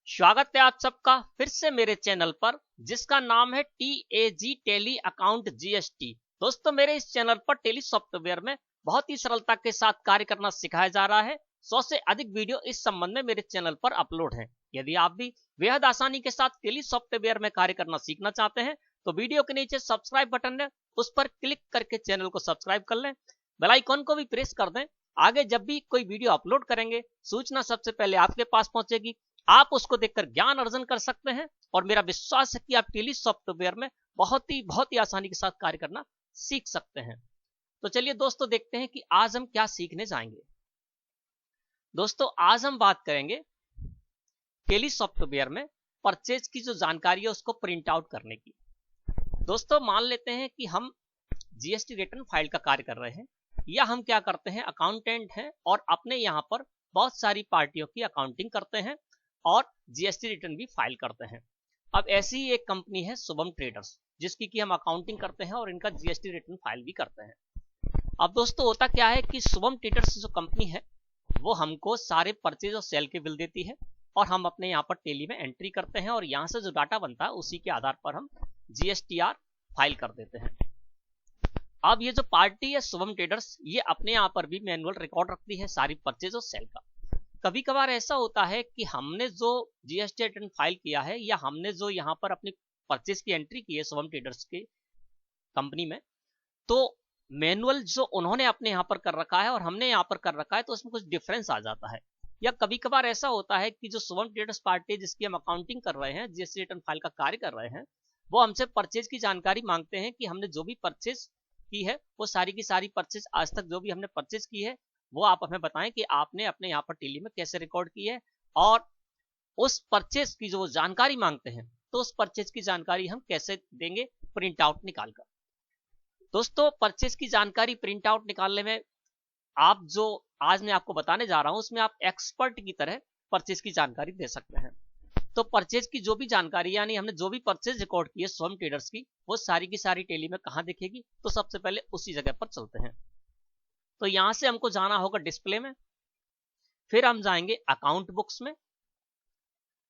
स्वागत है आप सबका फिर से मेरे चैनल पर जिसका नाम है TAG टेली अकाउंट GST। दोस्तों मेरे इस चैनल पर टेली सॉफ्टवेयर में बहुत ही सरलता के साथ कार्य करना सिखाया जा रहा है। 100 से अधिक वीडियो इस संबंध में मेरे चैनल पर अपलोड है। यदि आप भी बेहद आसानी के साथ टेली सॉफ्टवेयर में कार्य करना सीखना चाहते हैं तो वीडियो के नीचे सब्सक्राइब बटन है, उस पर क्लिक करके चैनल को सब्सक्राइब कर लें। बेल आइकन को भी प्रेस कर दें। आगे जब भी कोई वीडियो अपलोड करेंगे सूचना सबसे पहले आपके पास पहुंचेगी। आप उसको देखकर ज्ञान अर्जन कर सकते हैं और मेरा विश्वास है कि आप टेली सॉफ्टवेयर में बहुत ही आसानी के साथ कार्य करना सीख सकते हैं। तो चलिए दोस्तों देखते हैं कि आज हम क्या सीखने जाएंगे। दोस्तों आज हम बात करेंगे टेली सॉफ्टवेयर में परचेज की जो जानकारी है उसको प्रिंट आउट करने की। दोस्तों मान लेते हैं कि हम जीएसटी रिटर्न फाइल का कार्य कर रहे हैं या हम क्या करते हैं अकाउंटेंट हैं और अपने यहाँ पर बहुत सारी पार्टियों की अकाउंटिंग करते हैं और जीएसटी रिटर्न भी फाइल करते हैं। अब ऐसी ही एक कंपनी है शुभम ट्रेडर्स जिसकी कि हम अकाउंटिंग करते हैं और इनका जीएसटी रिटर्न फाइल भी करते हैं। अब दोस्तों होता क्या है कि शुभम ट्रेडर्स जो कंपनी है वो हमको सारे परचेज और सेल के बिल देती है और हम अपने यहाँ पर टेली में एंट्री करते हैं और यहाँ से जो डाटा बनता है उसी के आधार पर हम GSTR फाइल कर देते हैं। अब ये जो पार्टी है शुभम ट्रेडर्स ये अपने यहाँ पर भी मैनुअल रिकॉर्ड रखती है सारी परचेज और सेल का। कभी कभार ऐसा होता है कि हमने जो जीएसटी रिटर्न फाइल किया है या हमने जो यहाँ पर अपनी परचेज की एंट्री की है शुभम ट्रेडर्स के कंपनी में, तो मैनुअल जो उन्होंने अपने यहाँ पर कर रखा है और हमने यहाँ पर कर रखा है तो उसमें कुछ डिफरेंस आ जाता है। या कभी कभार ऐसा होता है कि जो शुभम ट्रेडर्स पार्टी जिसकी हम अकाउंटिंग कर रहे हैं जीएसटी रिटर्न फाइल का कार्य कर रहे हैं वो हमसे परचेज की जानकारी मांगते हैं कि हमने जो भी परचेज की है वो सारी की सारी परचेज आज तक जो भी हमने परचेज की है वो आप हमें बताएं कि आपने अपने यहाँ पर टेली में कैसे रिकॉर्ड की है और उस परचेज की जो जानकारी मांगते हैं तो उस परचेज की जानकारी हम कैसे देंगे प्रिंट आउट निकालकर। दोस्तों परचेज की जानकारी प्रिंट आउट निकालने में आप जो आज मैं आपको बताने जा रहा हूं उसमें आप एक्सपर्ट की तरह परचेज की जानकारी दे सकते हैं। तो परचेज की जो भी जानकारी यानी हमने जो भी परचेज रिकॉर्ड की है शुभम ट्रेडर्स की वो सारी की सारी टेली में कहाँ दिखेगी, तो सबसे पहले उसी जगह पर चलते हैं। तो यहां से हमको जाना होगा डिस्प्ले में, फिर हम जाएंगे अकाउंट बुक्स में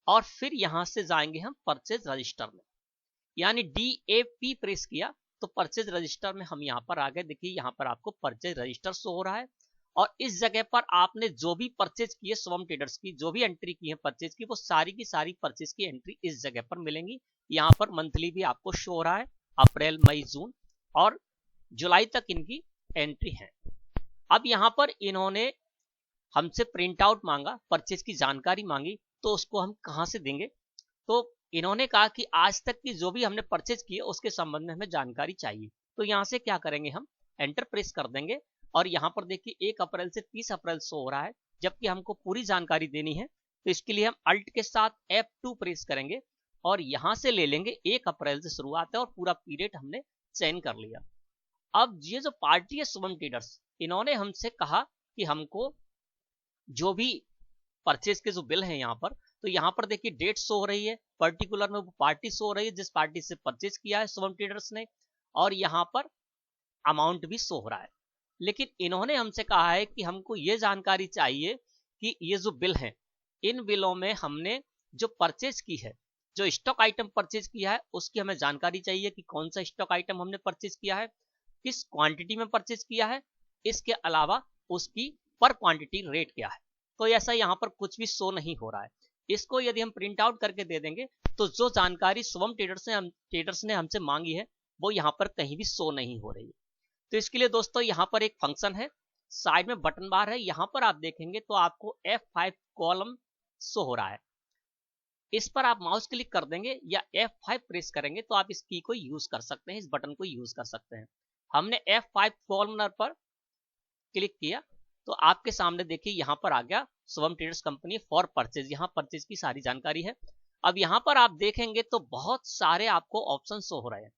और फिर यहां से जाएंगे हम परचेज रजिस्टर में। यानी DAP प्रेस किया तो परचेज रजिस्टर में हम यहां पर आ गए। देखिए यहां पर आपको परचेज रजिस्टर शो हो रहा है और इस जगह पर आपने जो भी परचेज की है शुभम ट्रेडर्स की जो भी एंट्री की है परचेज की वो सारी की सारी परचेज की एंट्री इस जगह पर मिलेंगी। यहाँ पर मंथली भी आपको शो हो रहा है, अप्रैल मई जून और जुलाई तक इनकी एंट्री है। अब यहाँ पर इन्होंने हमसे प्रिंट आउट मांगा, परचेज की जानकारी मांगी, तो उसको हम कहाँ से देंगे। तो इन्होंने कहा कि आज तक की जो भी हमने परचेज की है उसके संबंध में हमें जानकारी चाहिए। तो यहाँ से क्या करेंगे हम एंटर प्रेस कर देंगे और यहाँ पर देखिए 1 अप्रैल से 30 अप्रैल शो हो रहा है, जबकि हमको पूरी जानकारी देनी है। तो इसके लिए हम अल्ट के साथ F2 प्रेस करेंगे और यहाँ से ले लेंगे 1 अप्रैल से शुरुआत है और पूरा पीरियड हमने चयन कर लिया। अब ये जो पार्टी है शुभम ट्रेडर्स इन्होंने हमसे कहा कि हमको जो भी परचेज के जो बिल है यहाँ पर, तो यहाँ पर देखिए डेट शो हो रही है, पर्टिकुलर में वो पार्टी शो हो रही है जिस पार्टी से परचेज किया है शुभम ट्रेडर्स ने और यहाँ पर अमाउंट भी शो हो रहा है। लेकिन इन्होंने हमसे कहा है कि हमको ये जानकारी चाहिए कि ये जो बिल है इन बिलों में हमने जो परचेज की है, जो स्टॉक आइटम परचेज किया है उसकी हमें जानकारी चाहिए कि कौन सा स्टॉक आइटम हमने परचेज किया है, किस क्वांटिटी में परचेज किया है, इसके अलावा उसकी पर क्वांटिटी रेट क्या है। तो ऐसा यहाँ पर कुछ भी शो नहीं हो रहा है। इसको यदि हम प्रिंट आउट करके दे देंगे तो जो जानकारी शुभम ट्रेडर्स ने हमसे मांगी है वो यहाँ पर कहीं भी शो नहीं हो रही है। तो इसके लिए दोस्तों यहाँ पर एक फंक्शन है, साइड में बटन बार है, यहाँ पर आप देखेंगे तो आपको F5 कॉलम शो हो रहा है। इस पर आप माउस क्लिक कर देंगे या F5 प्रेस करेंगे तो आप इस की को यूज कर सकते हैं, इस बटन को यूज कर सकते हैं। हमने F5 कॉलम पर क्लिक किया तो आपके सामने देखिए यहाँ पर आ गया Shubham traders company for purchase, यहाँ परचेज की सारी जानकारी है। अब यहाँ पर आप देखेंगे तो बहुत सारे आपको ऑप्शन शो हो रहे हैं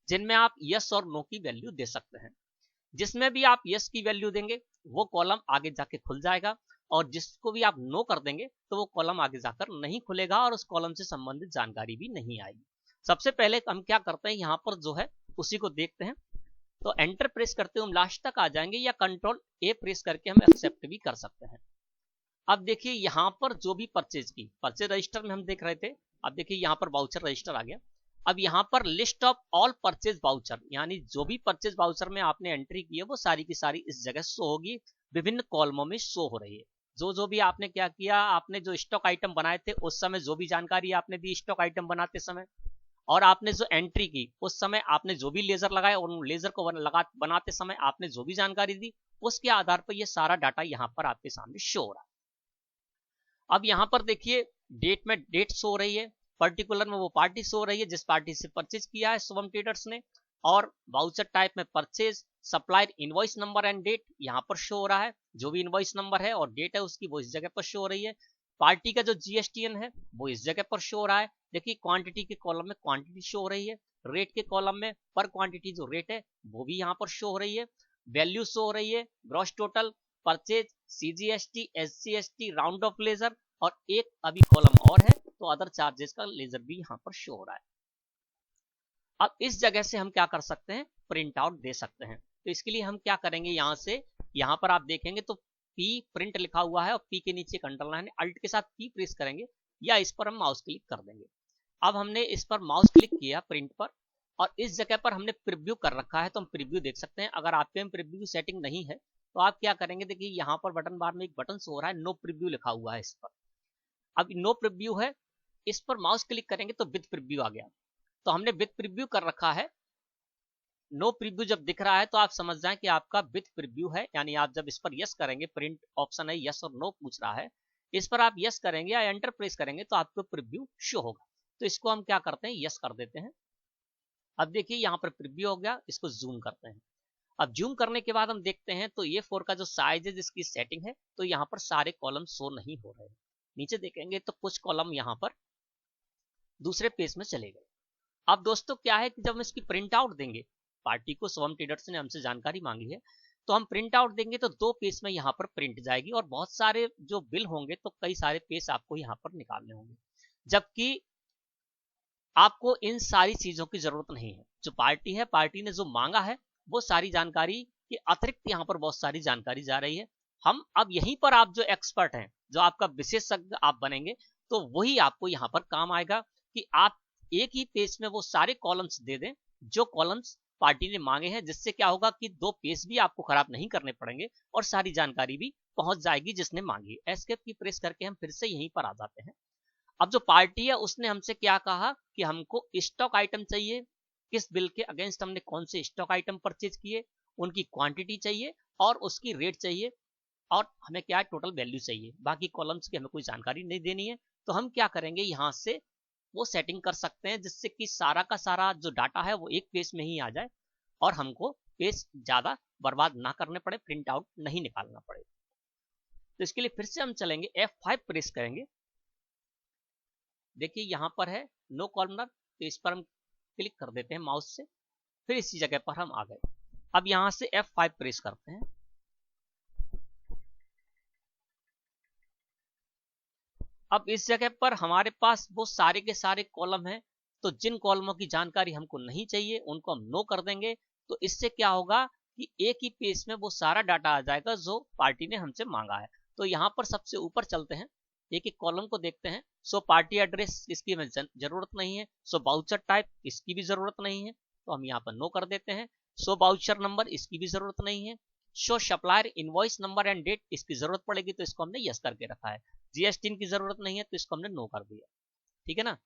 जिनमें आप यस और नो की वैल्यू दे सकते हैं। जिसमें भी आप यस की वैल्यू देंगे वो कॉलम आगे जाके खुल जाएगा और जिसको भी आप नो कर देंगे तो वो कॉलम आगे जाकर नहीं खुलेगा और उस कॉलम से संबंधित जानकारी भी नहीं आएगी। सबसे पहले हम क्या करते हैं यहाँ पर जो है उसी को देखते हैं। तो एंटर प्रेस करते हुए हम लास्ट तक आ जाएंगे या कंट्रोल A प्रेस करके हम एक्सेप्ट भी कर सकते हैं। अब देखिए यहाँ पर जो भी परचेज की परचेज रजिस्टर में हम देख रहे थे, अब देखिए यहाँ पर वाउचर रजिस्टर आ गया। अब यहाँ पर list of all purchase voucher, यानी जो भी परचेज वाउचर में आपने एंट्री की है वो सारी की सारी इस जगह शो होगी, विभिन्न कॉलमों में शो हो रही है। जो भी आपने क्या किया, आपने जो स्टॉक आइटम बनाए थे उस समय जो भी जानकारी आपने दी स्टॉक आइटम बनाते समय, और आपने जो एंट्री की उस समय आपने जो भी लेजर लगाया और लेजर को बनाते समय आपने जो भी जानकारी दी, उसके आधार पर यह सारा डाटा यहाँ पर आपके सामने शो हो रहा है। अब यहाँ पर देखिए डेट में डेट शो हो रही है, पर्टिकुलर में वो पार्टी शो हो रही है जिस पार्टी से परचेज किया है शुभम ट्रेडर्स ने, और वाउचर टाइप में purchase, supplier invoice number and date यहाँ पर शो हो रहा है, जो भी इनवॉइस नंबर है और डेट है उसकी वो इस जगह पर शो हो रही है। पार्टी का जो जीएसटीएन है वो इस जगह पर शो हो रहा है। देखिए क्वांटिटी के कॉलम में क्वांटिटी शो हो रही है, रेट के कॉलम में पर क्वांटिटी जो रेट है वो भी यहाँ पर शो हो रही है, वैल्यू शो हो रही है, gross total, purchase, CGST, SCST, round off ledger, और एक अभी कॉलम और है तो अदर चार्जेस का लेजर भी यहाँ पर शो हो रहा है। अब इस जगह से हम क्या कर सकते हैं, प्रिंट आउट दे सकते हैं। तो इसके लिए हम क्या करेंगे, यहाँ से यहाँ पर आप देखेंगे तो पी प्रिंट लिखा हुआ है और पी के नीचे एक अंडरलाइन है, अल्ट के साथ पी प्रेस करेंगे या इस पर हम माउस क्लिक कर देंगे। अब हमने इस पर माउस क्लिक किया प्रिंट पर और इस जगह पर हमने प्रीव्यू कर रखा है तो हम प्रीव्यू देख सकते हैं। अगर आपके में प्रीव्यू की सेटिंग नहीं है तो आप क्या करेंगे, देखिए यहाँ पर बटन बार में एक बटन शो हो रहा है, नो प्रीव्यू लिखा हुआ है इस पर। अब नो प्रीव्यू है, इस पर माउस क्लिक करेंगे तो विद प्रीव्यू आ गया, तो हमने विद प्रीव्यू कर रखा है। नो प्रीव्यू जब दिख रहा है तो आप समझ जाएं कि आपका विद प्रीव्यू है, यानी आप जब इस पर यस करेंगे, प्रिंट ऑप्शन है यस और नो पूछ रहा है, इस पर आप यस करेंगे या एंटर प्रेस करेंगे तो आपको प्रीव्यू शो होगा। तो इसको हम क्या करते हैं, यस कर देते हैं। अब देखिए यहाँ पर प्रीव्यू हो गया, इसको जूम करते हैं। अब जूम करने के बाद हम देखते हैं तो ये 4 का जो साइज है जिसकी सेटिंग है, तो यहाँ पर सारे कॉलम शो नहीं हो रहे हैं। नीचे देखेंगे तो कुछ कॉलम यहाँ पर दूसरे पेज में चले गए। अब दोस्तों क्या है कि जब हम इसकी प्रिंट आउट देंगे, पार्टी को शुभम ट्रेडर्स ने हमसे जानकारी मांगी है तो हम प्रिंट आउट देंगे तो 2 पेज में यहाँ पर प्रिंट जाएगी और बहुत सारे जो बिल होंगे तो कई सारे पेज आपको यहाँ पर निकालने होंगे, जबकि आपको इन सारी चीजों की जरूरत नहीं है। जो पार्टी है, पार्टी ने जो मांगा है वो सारी जानकारी के अतिरिक्त यहाँ पर बहुत सारी जानकारी जा रही है। हम अब यहीं पर आप जो एक्सपर्ट हैं, जो आपका विशेषज्ञ आप बनेंगे, तो वही आपको यहाँ पर काम आएगा कि आप एक ही पेज में वो सारे कॉलम्स दे दें जो कॉलम्स पार्टी ने मांगे हैं, जिससे क्या होगा कि 2 पेज भी आपको खराब नहीं करने पड़ेंगे और सारी जानकारी भी पहुंच जाएगी जिसने मांगी। एस्केप की प्रेस करके हम फिर से यहीं पर आ जाते हैं। अब जो पार्टी है उसने हमसे क्या कहा कि हमको स्टॉक आइटम चाहिए, किस बिल के अगेंस्ट हमने कौन से स्टॉक आइटम परचेज किए, उनकी क्वांटिटी चाहिए और उसकी रेट चाहिए, और हमें क्या है, टोटल वैल्यू चाहिए। बाकी कॉलम्स की हमें कोई जानकारी नहीं देनी है। तो हम क्या करेंगे, यहाँ से वो सेटिंग कर सकते हैं जिससे कि सारा का सारा जो डाटा है वो एक पेज में ही आ जाए और हमको पेज ज्यादा बर्बाद ना करने पड़े, प्रिंट आउट नहीं निकालना पड़े। तो इसके लिए फिर से हम चलेंगे, F5 प्रेस करेंगे। देखिए यहाँ पर है नो कॉलमनर, तो इस पर हम क्लिक कर देते हैं माउस से, फिर इसी जगह पर हम आ गए। अब यहाँ से F5 प्रेस करते हैं। अब इस जगह पर हमारे पास वो सारे के सारे कॉलम हैं, तो जिन कॉलमों की जानकारी हमको नहीं चाहिए उनको हम नो कर देंगे। तो इससे क्या होगा कि एक ही पेज में वो सारा डाटा आ जाएगा जो पार्टी ने हमसे मांगा है। तो यहाँ पर सबसे ऊपर चलते हैं, एक एक कॉलम को देखते हैं। सो पार्टी एड्रेस, इसकी हमें जरूरत नहीं है। सो बाउचर टाइप, इसकी भी जरूरत नहीं है, तो हम यहाँ पर नो कर देते हैं। सो बाउचर नंबर, इसकी भी जरूरत नहीं है। Show supplier invoice number and date, इसकी जरूरत पड़ेगी तो इसको हमने यस करके रखा है। जीएसटी की जरूरत नहीं है तो इसको हमने नो कर दिया, ठीक है ना।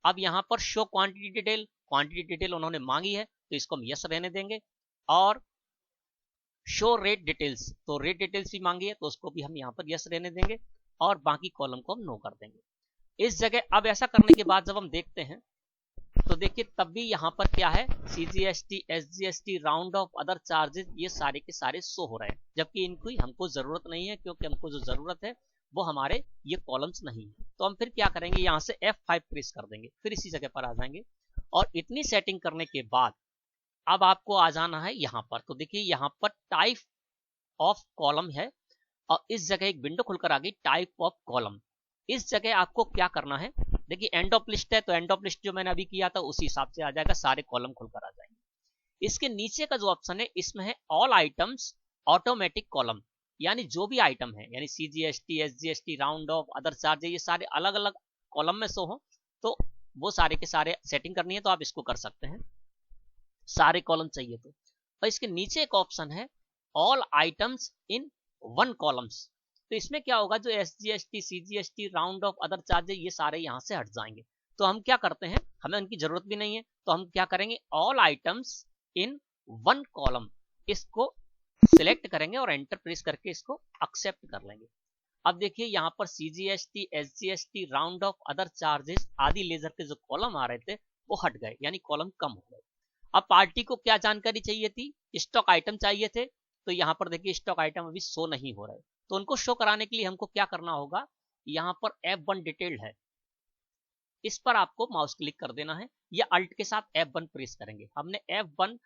अब यहाँ पर show quantity detail, quantity detail उन्होंने मांगी है तो इसको हम यस रहने देंगे। और शो रेट डिटेल्स, तो रेट डिटेल्स भी मांगी है तो उसको भी हम यहाँ पर यस रहने देंगे और बाकी कॉलम को हम नो कर देंगे इस जगह। अब ऐसा करने के बाद जब हम देखते हैं तो देखिए तब भी यहाँ पर क्या है, CGST, SGST, round of other charges, ये सारे के सारे शो हो रहे हैं, जबकि इनकी हमको जरूरत नहीं है, क्योंकि हमको जो जरूरत है वो हमारे ये कॉलम्स नहीं है। तो हम फिर क्या करेंगे, यहाँ से F5 प्रेस कर देंगे, फिर इसी जगह पर आ जाएंगे और इतनी सेटिंग करने के बाद अब आपको आ जाना है यहाँ पर। तो देखिए यहाँ पर टाइप ऑफ कॉलम है और इस जगह एक विंडो खुलकर आ गई, टाइप ऑफ कॉलम। इस जगह आपको क्या करना है, देखिए एंड ऑफ लिस्ट है तो एंड ऑफ लिस्ट जो मैंने अभी किया था उसी हिसाब से आ जाएगा, सारे कॉलम खुलकर आ जाएंगे। इसके नीचे का जो ऑप्शन है इसमें है ऑल आइटम्स ऑटोमेटिक कॉलम, यानी जो भी आइटम है, यानी CGST, SGST, round of, other charge, ये सारे अलग अलग कॉलम में शो हो, तो वो सारे के सारे सेटिंग करनी है तो आप इसको कर सकते हैं, सारे कॉलम चाहिए तो। और इसके नीचे एक ऑप्शन है all items in one columns. तो इसमें क्या होगा, जो SGST, CGST, round of, other charges, ये सारे यहाँ से हट जाएंगे। तो हम क्या करते हैं, हमें उनकी जरूरत भी नहीं है, तो हम क्या करेंगे, all items in one column, इसको सिलेक्ट करेंगे और एंटर प्रेस करके इसको एक्सेप्ट कर लेंगे। अब देखिए यहाँ पर CGST, SGST, round of, other charges आदि लेजर के जो कॉलम आ रहे थे वो हट गए, यानी कॉलम कम हो गए। अब पार्टी को क्या जानकारी चाहिए थी, स्टॉक आइटम चाहिए थे, तो यहाँ पर देखिए स्टॉक आइटम अभी शो नहीं हो रहे, तो उनको शो कराने के लिए हमको क्या करना होगा, यहाँ पर F1 डिटेल्ड है, इस पर आपको माउस क्लिक कर देना है, या अल्ट के साथ F1 प्रेस करेंगे। हमने F1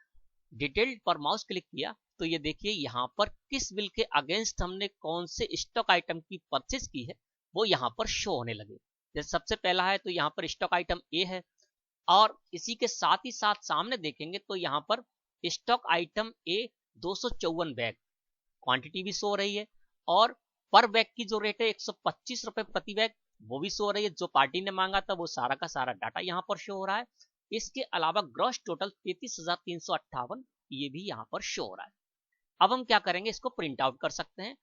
डिटेल्ड पर माउस क्लिक किया तो ये देखिए यहाँ पर किस बिल के अगेंस्ट हमने कौन से स्टॉक आइटम की परचेज की है वो यहाँ पर शो होने लगे। जैसे सबसे पहला है तो यहाँ पर स्टॉक आइटम ए है, और इसी के साथ ही साथ सामने देखेंगे तो यहाँ पर स्टॉक आइटम ए 254 बैग क्वांटिटी भी शो हो रही है, और पर बैग की जो रेट है 125 रुपए प्रति बैग वो भी शो हो रही है। जो पार्टी ने मांगा था वो सारा का सारा डाटा यहाँ पर शो हो रहा है। इसके अलावा ग्रॉस टोटल 33,358 ये भी यहाँ पर शो हो रहा है। अब हम क्या करेंगे, इसको प्रिंट आउट कर सकते हैं।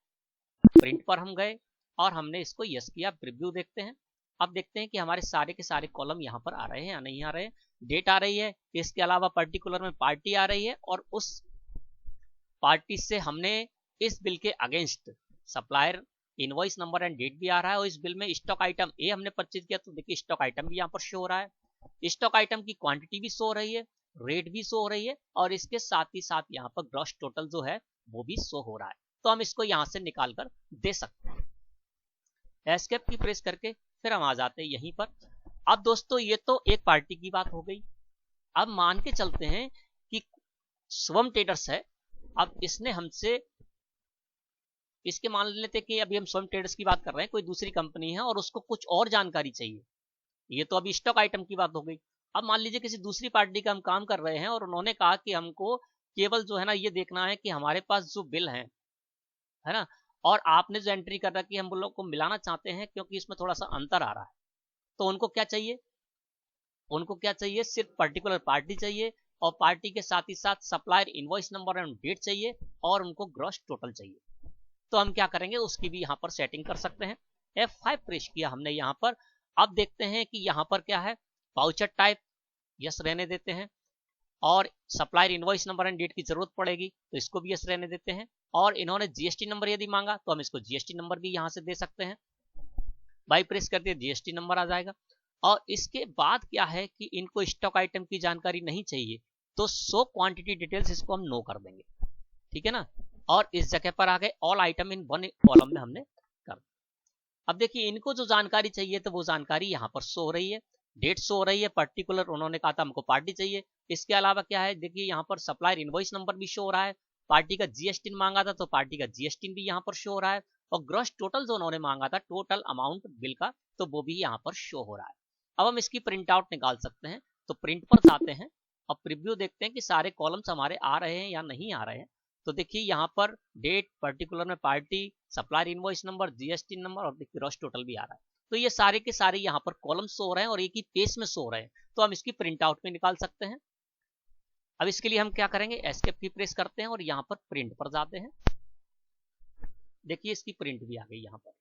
प्रिंट पर हम गए और हमने इसको यस किया, प्रीव्यू देखते हैं। अब देखते हैं कि हमारे सारे के सारे कॉलम यहाँ पर आ रहे हैं या नहीं आ रहे हैं। डेट आ रही है, इसके अलावा पर्टिकुलर में पार्टी आ रही है, और उस पार्टी से हमने इस बिल के against supplier invoice number and date भी आ रहा है, और इस बिल में स्टॉक आइटम ए हमने परचेज किया तो देखिए स्टॉक आइटम भी यहाँ पर शो हो रहा है। स्टॉक आइटम की क्वांटिटी भी शो हो रही है, रेट भी शो हो रही है, और इसके साथ ही साथ यहाँ पर ग्रॉस टोटल जो है वो भी शो हो रहा है। तो हम इसको यहाँ से निकाल कर दे सकते हैं। एस्केप की प्रेस करके फिर हम आ जाते हैं यहीं पर। अब दोस्तों ये तो एक पार्टी की बात हो गई। अब मान के चलते हैं कि शुभम ट्रेडर्स है, अब इसने हमसे, इसके मान लेते कि अभी हम शुभम ट्रेडर्स की बात कर रहे हैं, कोई दूसरी कंपनी है और उसको कुछ और जानकारी चाहिए। ये तो अभी स्टॉक आइटम की बात हो गई। अब मान लीजिए किसी दूसरी पार्टी का हम काम कर रहे हैं और उन्होंने कहा कि हमको केवल जो है ना ये देखना है कि हमारे पास जो बिल है ना, और आपने जो एंट्री कर रखी है हम लोग को मिलाना चाहते हैं क्योंकि इसमें थोड़ा सा अंतर आ रहा है। तो उनको क्या चाहिए, उनको क्या चाहिए, सिर्फ पर्टिकुलर पार्टी चाहिए, और पार्टी के साथ ही साथ supplier invoice number and date चाहिए, और उनको ग्रॉस टोटल चाहिए। तो हम क्या करेंगे, उसकी भी यहाँ पर सेटिंग कर सकते हैं। F5 प्रेस किया हमने यहाँ पर। अब देखते हैं कि यहाँ पर क्या है, वाउचर टाइप यस रहने देते हैं, और supplier invoice number and date की जरूरत पड़ेगी तो इसको भी यस रहने देते हैं, और इन्होंने GST नंबर यदि मांगा तो हम इसको GST नंबर भी यहाँ से दे सकते हैं। बाई प्रेस कर दिए GST नंबर आ जाएगा। और इसके बाद क्या है कि इनको स्टॉक आइटम की जानकारी नहीं चाहिए तो शो क्वांटिटी डिटेल्स, इसको हम नो कर देंगे, ठीक है ना। और इस जगह पर आ गए all item in one column में हमने कर। अब देखिए इनको जो जानकारी चाहिए तो वो जानकारी यहाँ पर शो हो रही है, डेट शो हो रही है, पर्टिकुलर उन्होंने कहा था हमको पार्टी चाहिए। इसके अलावा क्या है, देखिए यहाँ पर सप्लायर इनवॉइस नंबर भी शो हो रहा है, पार्टी का GST मांगा था तो पार्टी का GST भी यहाँ पर शो हो रहा है, और ग्रॉस टोटल जो उन्होंने मांगा था टोटल अमाउंट बिल का तो वो भी यहाँ पर शो हो रहा है। अब हम इसकी प्रिंट आउट निकाल सकते हैं। तो प्रिंट पर जाते हैं और प्रीव्यू देखते हैं कि सारे कॉलम्स हमारे आ रहे हैं या नहीं आ रहे हैं। तो देखिए यहाँ पर डेट, पर्टिकुलर में party, supplier invoice number, GST number, और देखिए ग्रॉस टोटल भी आ रहा है। तो ये सारे के सारे यहाँ पर कॉलम शो हो रहे हैं और एक ही पेज में शो हो रहे हैं, तो हम इसकी प्रिंट आउट में निकाल सकते हैं। अब इसके लिए हम क्या करेंगे, एस्केप की प्रेस करते हैं और यहाँ पर प्रिंट पर जाते हैं। देखिए इसकी प्रिंट भी आ गई यहाँ पर।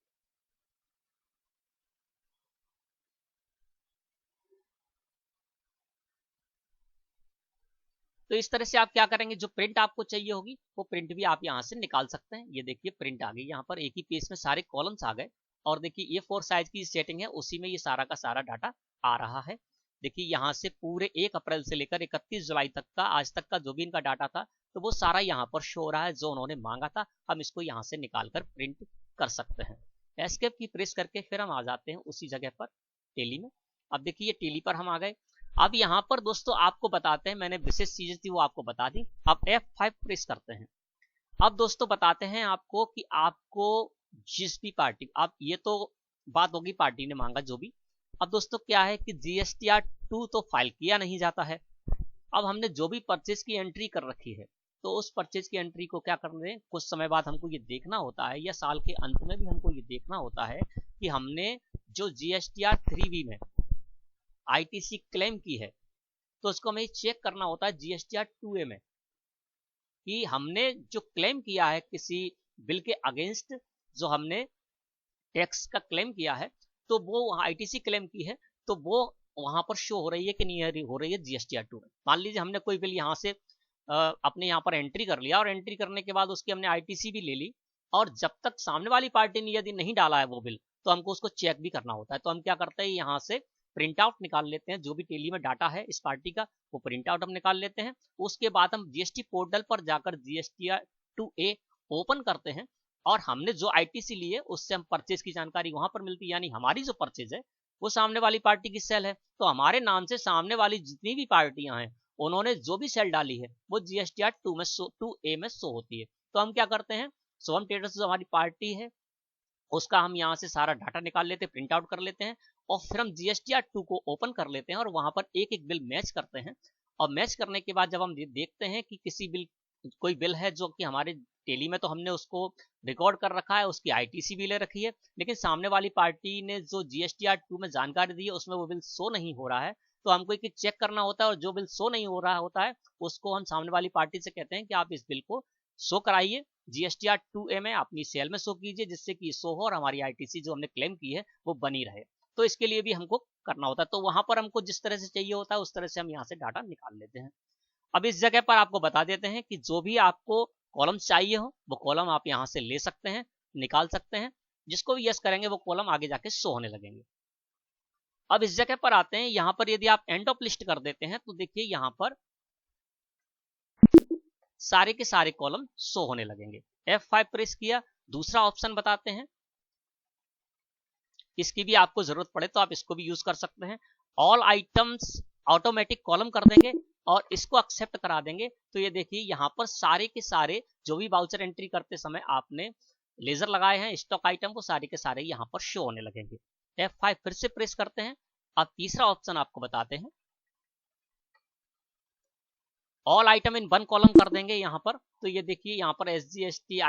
तो इस तरह से आप क्या करेंगे, जो प्रिंट आपको चाहिए होगी वो प्रिंट भी आप यहाँ से निकाल सकते हैं। ये देखिए प्रिंट आ गई यहाँ पर, एक ही पेज में सारे कॉलम्स आ गए, और देखिए A4 साइज की सेटिंग है, उसी में ये सारा का सारा डाटा आ रहा है। देखिए यहाँ से पूरे 1 अप्रैल से लेकर 31 जुलाई तक का, आज तक का जो भी इनका डाटा था तो वो सारा यहाँ पर शो हो रहा है, जो उन्होंने मांगा था। हम इसको यहाँ से निकाल कर प्रिंट कर सकते हैं। एस्केप की प्रेस करके फिर हम आ जाते हैं उसी जगह पर, टेली में। अब देखिए ये टेली पर हम आ गए। अब यहाँ पर दोस्तों आपको बताते हैं, मैंने विशेष चीजें थी वो आपको बता दी। अब F5 प्रेस करते हैं। अब दोस्तों बताते हैं आपको कि आपको जिस भी पार्टी, आप ये तो बात होगी पार्टी ने मांगा जो भी। अब दोस्तों क्या है कि GSTR2 तो फाइल किया नहीं जाता है। अब हमने जो भी परचेज की एंट्री कर रखी है तो उस परचेज की एंट्री को क्या करना है, कुछ समय बाद हमको ये देखना होता है या साल के अंत में भी हमको ये देखना होता है कि हमने जो GSTR 3B में ITC क्लेम की है तो उसको हमें चेक करना होता है GSTR 2A में कि हमने जो क्लेम किया है किसी बिल के अगेंस्ट, जो हमने टैक्स का क्लेम किया है तो वो ITC क्लेम की है तो वो वहां पर शो हो रही है कि नहीं हो रही है GSTR 2 में। मान लीजिए हमने कोई बिल यहाँ से अपने यहाँ पर एंट्री कर लिया और एंट्री करने के बाद उसकी हमने ITC भी ले ली और जब तक सामने वाली पार्टी ने यदि नहीं डाला है वो बिल तो हमको उसको चेक भी करना होता है। तो हम क्या करते हैं, यहाँ से प्रिंट आउट निकाल लेते हैं, जो भी टेली में डाटा है इस पार्टी का वो प्रिंट आउट हम निकाल लेते हैं। उसके बाद हम GST पोर्टल पर जाकर GSTR 2A ओपन करते हैं और हमने जो ITC ली है उससे हम परचेज की जानकारी वहां पर मिलती है, यानी हमारी जो परचेज है वो सामने वाली पार्टी की सेल है तो हमारे नाम से सामने वाली जितनी भी पार्टियां हैं उन्होंने जो भी सेल डाली है वो GSTR 2A में शो होती है। तो हम क्या करते हैं, सोहम ट्रेडर्स जो हमारी पार्टी है उसका हम यहाँ से सारा डाटा निकाल लेते हैं, प्रिंट आउट कर लेते हैं और फिर हम GSTR 2 को ओपन कर लेते हैं और वहां पर एक एक बिल मैच करते हैं। और मैच करने के बाद जब हम देखते हैं कि किसी बिल कोई बिल है जो कि हमारे टेली में तो हमने उसको रिकॉर्ड कर रखा है, उसकी ITC भी ले रखी है, लेकिन सामने वाली पार्टी ने जो GSTR 2 में जानकारी दी है उसमें वो बिल शो नहीं हो रहा है तो हमको एक चेक करना होता है और जो बिल शो नहीं हो रहा होता है उसको हम सामने वाली पार्टी से कहते हैं कि आप इस बिल को शो कराइए GSTR 2A में अपनी सेल में शो कीजिए जिससे कि शो हो और हमारी ITC जो हमने क्लेम की है वो बनी रहे। तो इसके लिए भी हमको करना होता है। तो वहां पर हमको जिस तरह से चाहिए होता है उस तरह से हम यहाँ से डाटा निकाल लेते हैं। अब इस जगह पर आपको बता देते हैं कि जो भी आपको कॉलम चाहिए हो वो कॉलम आप यहाँ से ले सकते हैं, निकाल सकते हैं, जिसको भी यस करेंगे वो कॉलम आगे जाके शो होने लगेंगे। अब इस जगह पर आते हैं, यहाँ पर यदि आप एंड ऑफ लिस्ट कर देते हैं तो देखिए यहाँ पर सारे के सारे कॉलम शो होने लगेंगे। F5 प्रेस किया, दूसरा ऑप्शन बताते हैं, इसकी भी आपको जरूरत पड़े तो आप इसको भी यूज कर सकते हैं। ऑल आइटम्स ऑटोमेटिक कॉलम कर देंगे और इसको एक्सेप्ट करा देंगे तो ये देखिए यहाँ पर सारे के सारे जो भी वाउचर एंट्री करते समय आपने लेजर लगाए हैं स्टॉक आइटम वो सारे के सारे यहाँ पर शो होने लगेंगे। F5 फिर से प्रेस करते हैं। अब तीसरा ऑप्शन आपको बताते हैं, all item in one column कर देंगे यहाँ पर। तो ये देखिए यहाँ पर SGST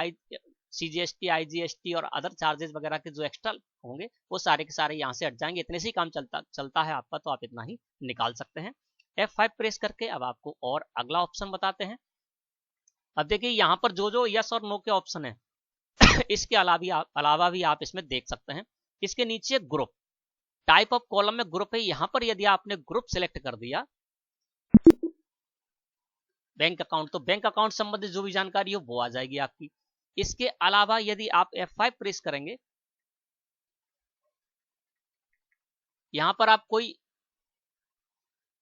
CGST IGST और अदर चार्जेस वगैरह के जो एक्स्ट्रा होंगे वो सारे के सारे यहाँ से हट जाएंगे। इतने से ही काम चलता है आपका, तो आप इतना ही निकाल सकते हैं। F5 प्रेस करके अब आपको और अगला ऑप्शन बताते हैं। अब देखिए यहाँ पर जो जो यस और नो के ऑप्शन है इसके अलावा भी आप इसमें देख सकते हैं। इसके नीचे ग्रुप, टाइप ऑफ कॉलम में ग्रुप है, यहाँ पर यदि आपने ग्रुप सिलेक्ट कर दिया बैंक अकाउंट तो बैंक अकाउंट संबंधित जो भी जानकारी हो वो आ जाएगी आपकी। इसके अलावा यदि आप F5 प्रेस करेंगे यहां पर आप कोई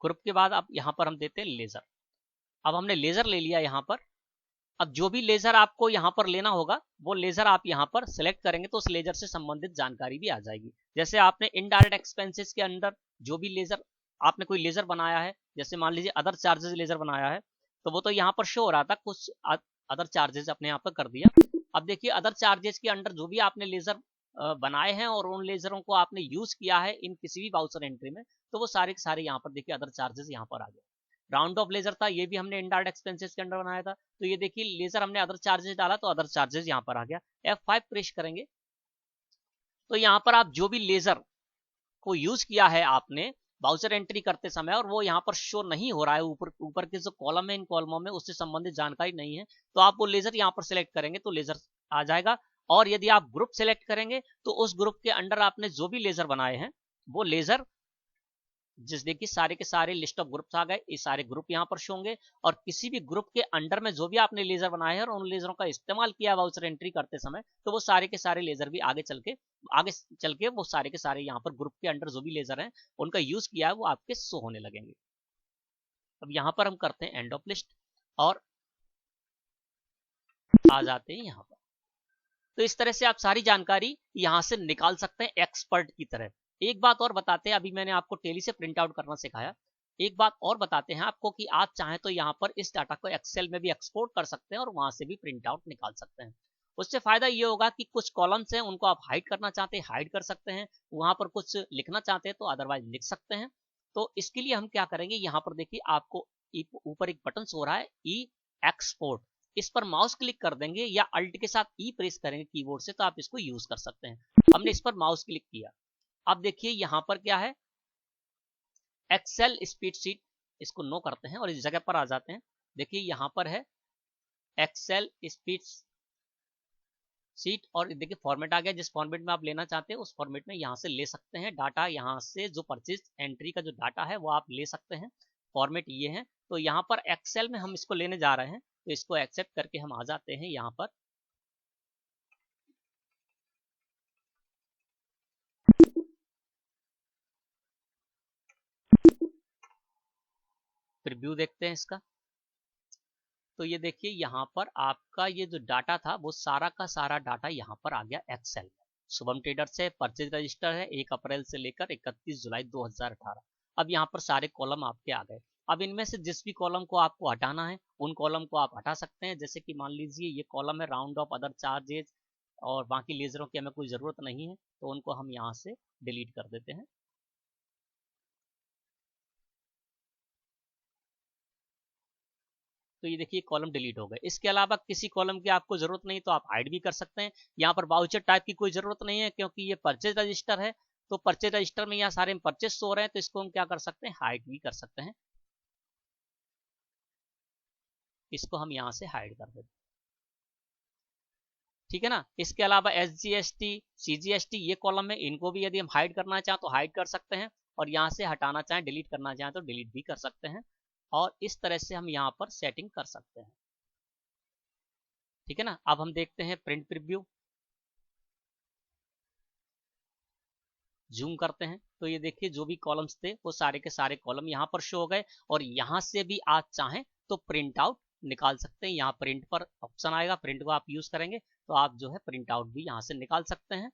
ग्रुप के बाद आप यहां पर हम देते हैं लेजर। अब हमने लेजर ले लिया यहां पर। अब जो भी लेजर आपको यहां पर लेना होगा वो लेजर आप यहां पर सिलेक्ट करेंगे तो उस लेजर से संबंधित जानकारी भी आ जाएगी। जैसे आपने इनडायरेक्ट एक्सपेंसेस के अंदर जो भी लेजर आपने कोई लेजर बनाया है, जैसे मान लीजिए अदर चार्जेस लेजर बनाया है तो वो तो यहाँ पर शो हो रहा था, कुछ अदर चार्जेस अपने यहाँ पर कर दिया। अब देखिए अदर चार्जेस के अंडर जो भी आपने लेजर बनाए हैं और उन लेजरों को आपने यूज किया है इन किसी भी वाउचर एंट्री में तो वो सारे के सारे यहाँ पर देखिए अदर चार्जेस यहाँ पर आ गए। राउंड ऑफ लेजर था, ये भी हमने इनडायरेक्ट एक्सपेंसेस के अंडर बनाया था तो ये देखिए लेजर हमने अदर चार्जेस डाला तो अदर चार्जेस यहाँ पर आ गया। F5 प्रेस करेंगे तो यहाँ पर आप जो भी लेजर को यूज किया है आपने वाउचर एंट्री करते समय और वो यहाँ पर शो नहीं हो रहा है, ऊपर के जो कॉलम है इन कॉलमों में उससे संबंधित जानकारी नहीं है तो आप वो लेजर यहाँ पर सिलेक्ट करेंगे तो लेजर आ जाएगा। और यदि आप ग्रुप सिलेक्ट करेंगे तो उस ग्रुप के अंडर आपने जो भी लेजर बनाए हैं वो लेजर, जिस देखिए सारे के सारे लिस्ट ऑफ ग्रुप्स आ गए, ये सारे ग्रुप यहाँ पर शो होंगे और किसी भी ग्रुप के अंडर में जो भी आपने लेजर बनाए हैं और उन लेजरों का इस्तेमाल किया वाउचर एंट्री करते समय तो वो सारे के सारे लेजर भी आगे चल के वो सारे के सारे यहाँ पर ग्रुप के अंडर जो भी लेजर हैं उनका यूज किया है वो आपके शो होने लगेंगे। अब यहाँ पर हम करते हैं एंड ऑफ लिस्ट और आ जाते हैं यहाँ पर। तो इस तरह से आप सारी जानकारी यहाँ से निकाल सकते हैं एक्सपर्ट की तरह। एक बात और बताते हैं, अभी मैंने आपको टेली से प्रिंट आउट करना सिखाया, एक बात और बताते हैं आपको कि आप चाहें तो यहाँ पर इस डाटा को एक्सेल में भी एक्सपोर्ट कर सकते हैं और वहां से भी प्रिंट आउट निकाल सकते हैं। उससे फायदा ये होगा कि कुछ कॉलम्स हैं उनको आप हाइड करना चाहते हैं हाइड कर सकते हैं, वहां पर कुछ लिखना चाहते हैं तो अदरवाइज लिख सकते हैं। तो इसके लिए हम क्या करेंगे, यहाँ पर देखिए आपको ऊपर एक बटन हो रहा है एक्सपोर्ट, इस पर माउस क्लिक कर देंगे या अल्ट के साथ ई प्रेस करेंगे कीबोर्ड से तो आप इसको यूज कर सकते हैं। हमने इस पर माउस क्लिक किया। अब देखिए यहाँ पर क्या है, एक्सेल स्प्रेडशीट, इसको नो करते हैं और इस जगह पर आ जाते हैं। देखिए यहाँ पर है एक्सेल स्प्रेडशीट और देखिए फॉर्मेट आ गया। जिस फॉर्मेट में आप लेना चाहते हैं उस फॉर्मेट में यहाँ से ले सकते हैं डाटा। यहाँ से जो परचेज एंट्री का जो डाटा है वो आप ले सकते हैं। फॉर्मेट ये है। तो यहाँ पर एक्सेल में हम इसको लेने जा रहे हैं तो इसको एक्सेप्ट करके हम आ जाते हैं यहाँ पर। प्रीव्यू देखते हैं इसका। तो ये देखिए यहाँ पर आपका ये जो डाटा था वो सारा का सारा डाटा यहाँ पर आ गया एक्सेल में। शुभम ट्रेडर्स है, परचेज रजिस्टर है 1 अप्रैल से लेकर 31 जुलाई 2018। अब यहाँ पर सारे कॉलम आपके आ गए। अब इनमें से जिस भी कॉलम को आपको हटाना है उन कॉलम को आप हटा सकते हैं। जैसे कि मान लीजिए ये कॉलम है राउंड ऑफ अदर चार्जेज और बाकी लेजरों की हमें कोई ज़रूरत नहीं है तो उनको हम यहाँ से डिलीट कर देते हैं। तो ये देखिए कॉलम डिलीट हो गए। इसके अलावा किसी कॉलम की आपको जरूरत नहीं तो आप हाइड भी कर सकते हैं। यहाँ पर वाउचर टाइप की कोई जरूरत नहीं है क्योंकि ये परचेज रजिस्टर है। तो परचेज रजिस्टर में यहाँ सारे परचेज शो रहे हैं तो इसको हम क्या कर सकते हैं, हाइड भी कर सकते हैं। इसको हम यहाँ से हाइड कर देते हैं, ठीक है ना। इसके अलावा SGST CGST ये कॉलम है, इनको भी यदि हम हाइड करना चाहें तो हाइड कर सकते हैं और यहाँ से हटाना चाहें डिलीट करना चाहें तो डिलीट भी कर सकते हैं। और इस तरह से हम यहाँ पर सेटिंग कर सकते हैं, ठीक है ना। अब हम देखते हैं प्रिंट प्रीव्यू, जूम करते हैं तो ये देखिए जो भी कॉलम्स थे वो सारे के सारे कॉलम यहाँ पर शो हो गए। और यहाँ से भी आप चाहें तो प्रिंट आउट निकाल सकते हैं। यहाँ प्रिंट पर ऑप्शन आएगा, प्रिंट को आप यूज करेंगे तो आप जो है प्रिंट आउट भी यहाँ से निकाल सकते हैं।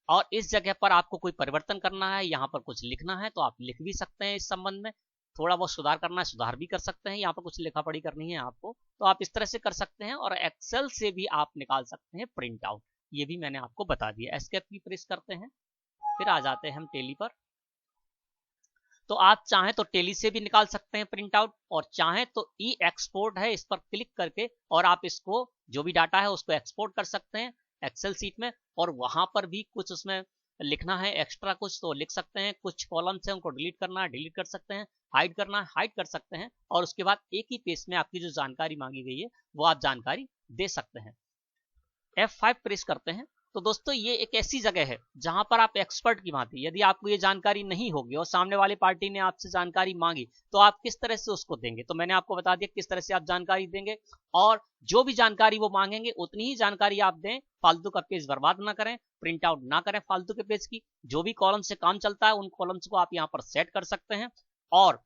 और इस जगह पर आपको कोई परिवर्तन करना है, यहाँ पर कुछ लिखना है तो आप लिख भी सकते हैं। इस संबंध में थोड़ा बहुत सुधार करना है, सुधार भी कर सकते हैं। यहाँ पर कुछ लिखा पढ़ी करनी है आपको तो आप इस तरह से कर सकते हैं। और एक्सेल से भी आप निकाल सकते हैं प्रिंट आउट, ये भी मैंने आपको बता दिया। एस्केप की प्रेस करते हैं, फिर आ जाते हैं हम टेली पर। तो आप चाहें तो टेली से भी निकाल सकते हैं प्रिंट आउट और चाहें तो ई एक्सपोर्ट है, इस पर क्लिक करके और आप इसको जो भी डाटा है उसको एक्सपोर्ट कर सकते हैं एक्सेल सीट में। और वहां पर भी कुछ उसमें लिखना है एक्स्ट्रा कुछ तो लिख सकते हैं। कुछ कॉलम्स हैं उनको डिलीट करना है डिलीट कर सकते हैं, हाइड करना है हाइड कर सकते हैं। और उसके बाद एक ही पेज में आपकी जो जानकारी मांगी गई है वो आप जानकारी दे सकते हैं। F5 प्रेस करते हैं। तो दोस्तों ये एक ऐसी जगह है जहां पर आप एक्सपर्ट की भांति, यदि आपको ये जानकारी नहीं होगी और सामने वाली पार्टी ने आपसे जानकारी मांगी तो आप किस तरह से उसको देंगे। तो मैंने आपको बता दिया किस तरह से आप जानकारी देंगे। और जो भी जानकारी वो मांगेंगे उतनी ही जानकारी आप दें, फालतू का पेज बर्बाद ना करें, प्रिंट आउट ना करें फालतू के पेज की। जो भी कॉलम से काम चलता है उन कॉलम्स को आप यहाँ पर सेट कर सकते हैं। और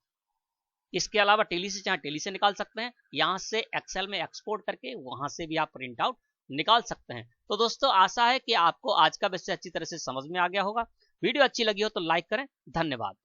इसके अलावा टेली से चाहे टेली से निकाल सकते हैं, यहाँ से एक्सेल में एक्सपोर्ट करके वहां से भी आप प्रिंट आउट निकाल सकते हैं। तो दोस्तों आशा है कि आपको आज का विषय अच्छी तरह से समझ में आ गया होगा। वीडियो अच्छी लगी हो तो लाइक करें। धन्यवाद।